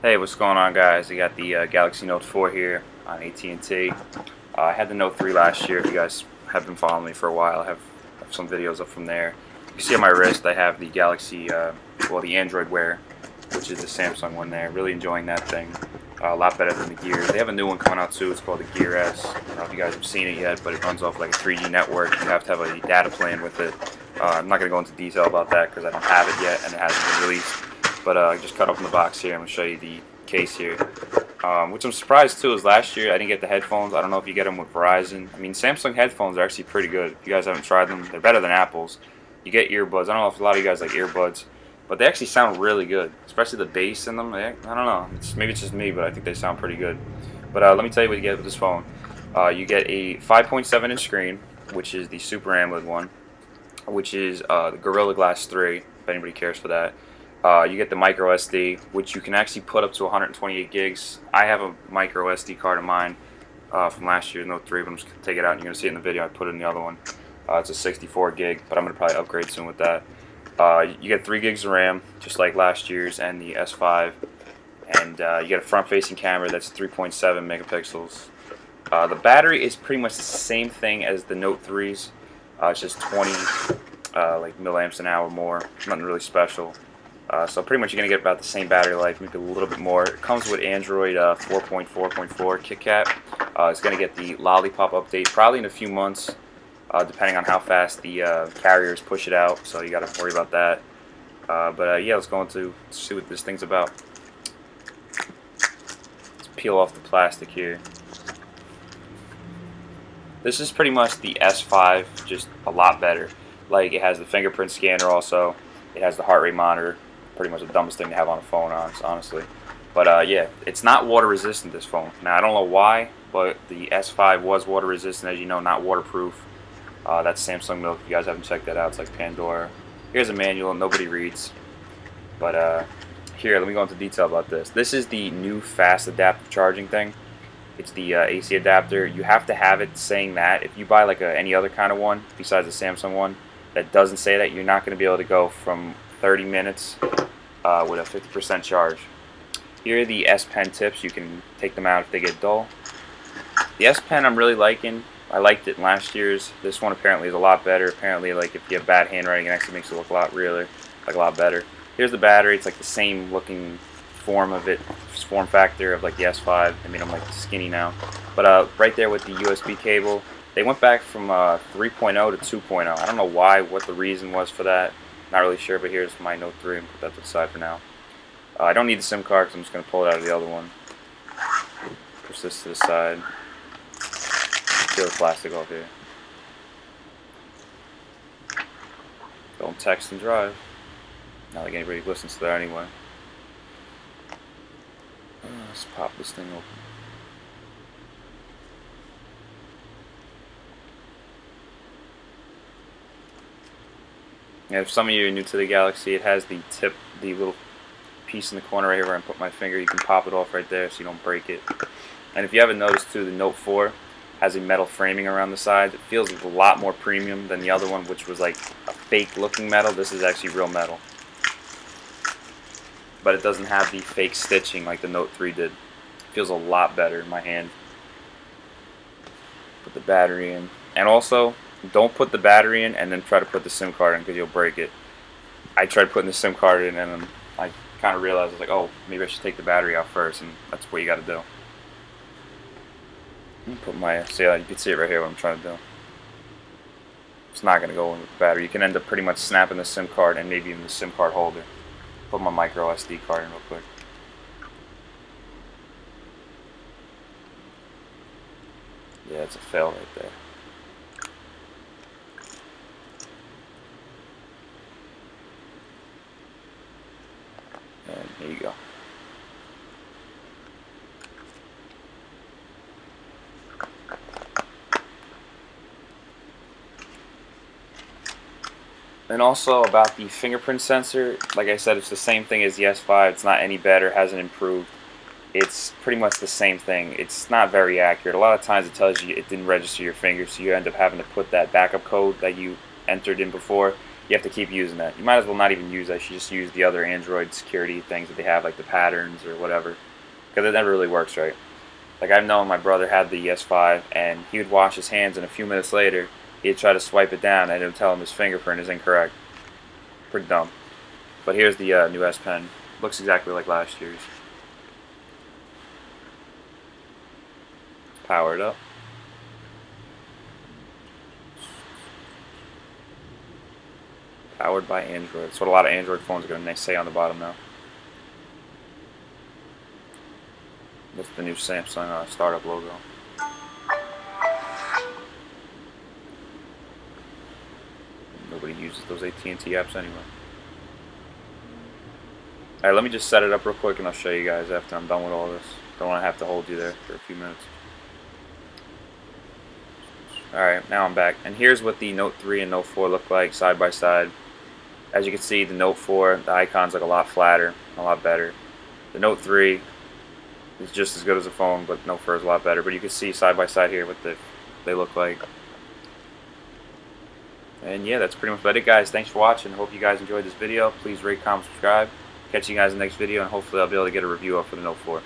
Hey, what's going on, guys? I got the Galaxy Note 4 here on AT&T. I had the Note 3 last year. If you guys have been following me for a while, I have some videos up from there. You can see on my wrist I have the Galaxy, well, the Android Wear, which is the Samsung one there. Really enjoying that thing. A lot better than the Gear. They have a new one coming out too. It's called the Gear S. I don't know if you guys have seen it yet, but it runs off like a 3G network. You have to have a data plan with it. I'm not going to go into detail about that because I don't have it yet and it hasn't been released. But I just cut open the box here. I'm going to show you the case here. Which I'm surprised too is last year I didn't get the headphones. I don't know if you get them with Verizon. I mean, Samsung headphones are actually pretty good. If you guys haven't tried them, they're better than Apple's. You get earbuds. I don't know if a lot of you guys like earbuds, but they actually sound really good, especially the bass in them. I don't know. Maybe it's just me, but I think they sound pretty good. But let me tell you what you get with this phone. You get a 5.7-inch screen, which is the Super AMOLED one, which is the Gorilla Glass 3, if anybody cares for that. You get the micro SD, which you can actually put up to 128 gigs. I have a micro SD card of mine from last year's Note 3, but I'm just going to take it out and you're going to see it in the video. I put it in the other one. It's a 64 gig, but I'm going to probably upgrade soon with that. You get 3 gigs of RAM, just like last year's and the S5. And you get a front-facing camera that's 3.7 megapixels. The battery is pretty much the same thing as the Note 3's. It's just 20 like milliamps an hour more. Nothing really special. So pretty much you're going to get about the same battery life, maybe a little bit more. It comes with Android 4.4.4 KitKat. It's going to get the Lollipop update probably in a few months, depending on how fast the carriers push it out. So you got to worry about that. But yeah, let's go into see what this thing's about. Let's peel off the plastic here. This is pretty much the S5, just a lot better. Like, it has the fingerprint scanner also. It has the heart rate monitor. Pretty much the dumbest thing to have on a phone, honestly. But yeah, it's not water resistant, this phone. Now, I don't know why, but the S5 was water resistant, as you know, not waterproof. That's Samsung milk. If you guys haven't checked that out, it's like Pandora. Here's a manual, nobody reads. But here, let me go into detail about this. This is the new fast adaptive charging thing. It's the AC adapter. You have to have it saying that. If you buy like any other kind of one besides the Samsung one that doesn't say that, you're not going to be able to go from 30 minutes with a 50% charge. Here are the S Pen tips. You can take them out if they get dull. The S Pen I'm really liking. I liked it in last year's. This one apparently is a lot better. Apparently, like if you have bad handwriting, it actually makes it look a lot a lot better. Here's the battery. It's like the same looking form factor of like the S5. I mean, I'm like skinny now. But right there with the USB cable, they went back from 3.0 to 2.0. I don't know why, what the reason was for that. Not really sure, but here's my Note 3 and put that to the side for now. I don't need the SIM card because I'm just going to pull it out of the other one. Push this to the side. Peel the plastic off here. Don't text and drive. Not like anybody listens to that anyway. Let's pop this thing open. And if some of you are new to the Galaxy, it has the tip, the little piece in the corner right here where I put my finger. You can pop it off right there so you don't break it. And if you haven't noticed too, the Note 4 has a metal framing around the sides. It feels a lot more premium than the other one, which was like a fake looking metal. This is actually real metal. But it doesn't have the fake stitching like the Note 3 did. It feels a lot better in my hand. Put the battery in. And also, don't put the battery in and then try to put the SIM card in because you'll break it. I tried putting the SIM card in and then I kind of realized, I was like, oh, maybe I should take the battery out first, and that's what you got to do. Put my, see, you can see it right here what I'm trying to do. It's not going to go in with the battery. You can end up pretty much snapping the SIM card and maybe even the SIM card holder. Put my micro SD card in real quick. Yeah, it's a fail right there. And here you go. And also about the fingerprint sensor, like I said, it's the same thing as the S5. It's not any better, hasn't improved. It's pretty much the same thing. It's not very accurate. A lot of times it tells you it didn't register your finger, so you end up having to put that backup code that you entered in before. you have to keep using that. You might as well not even use that. You should just use the other Android security things that they have, like the patterns or whatever, because it never really works right. Like, I've known my brother had the S5, and he would wash his hands, and a few minutes later, he'd try to swipe it down, and it would tell him his fingerprint is incorrect. Pretty dumb. But here's the new S Pen. Looks exactly like last year's. Powered up. Powered by Android. That's what a lot of Android phones are going to say on the bottom now. That's the new Samsung startup logo. Nobody uses those AT&T apps anyway. Alright, let me just set it up real quick and I'll show you guys after I'm done with all this. Don't want to have to hold you there for a few minutes. Alright, now I'm back. And here's what the Note 3 and Note 4 look like side by side. As you can see, the Note 4, the icons look a lot flatter, a lot better. The Note 3 is just as good as a phone, but Note 4 is a lot better. But you can see side by side here what they look like. And yeah, that's pretty much about it, guys. Thanks for watching. Hope you guys enjoyed this video. Please rate, comment, subscribe. Catch you guys in the next video, and hopefully I'll be able to get a review up for the Note 4.